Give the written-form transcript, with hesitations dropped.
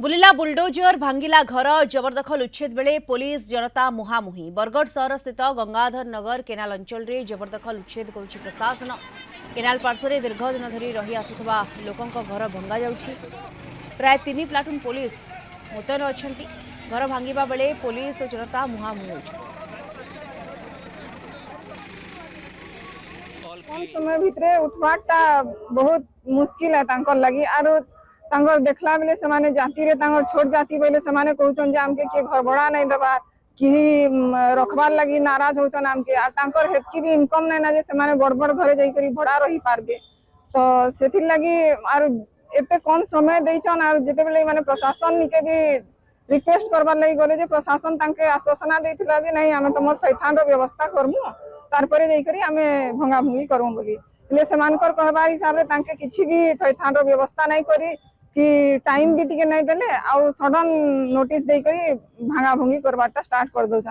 बुलिला bulldozer भांगिला घर जबरदखल उच्छेद बेले police जनता मुहामुही बरगढ़ सहर स्थित गंगाधर नगर केनाल अंचल रे जबरदखल उच्छेद करुछि प्रशासन। केनाल पार्श्व दीर्घ दिन धरी रही आसुवा लोकों घर भंगा जाउछि। प्राय 3 प्लाटून पुलिस मुतयन अछंती। घर भांगिबा बेले पुलिस और जनता मुहामुही होछि। कम समय भितरे उठवाटा बहुत मुश्किल है तांकर लगी आरो तांकर देखला बेले समाने जाति रे तांकर छोट जाति बेले समाने कहउछन जे हमके के घर भड़ा नहीं देबा कि रखबार लगी नाराज होचन हमके आ तांकर हेतकी भी इनकम नहीं ना जे समाने बड़ बड़ घरे जाई करी भड़ा रही पारबे। तो सेथिर लगी आरो एते कम समय देइछन आरो जेते बेले माने प्रशासन निके भी रिक्वेस्ट करबार लगी गले जे प्रशासन तांके आश्वासन देइथिला जे नहीं हम तमर थैथान रो व्यवस्था करमु तारपरे जाई करी हमें भंगा भंगी करमु बोली ले समानकर कहबार हिसाब रे तांके किछि भी थैथान रो व्यवस्था नहीं करी कि टाइम भी टिके नहीं देले आ सडन नोटिस दे करी भांगा भंगी करबाटा स्टार्ट कर दउछन।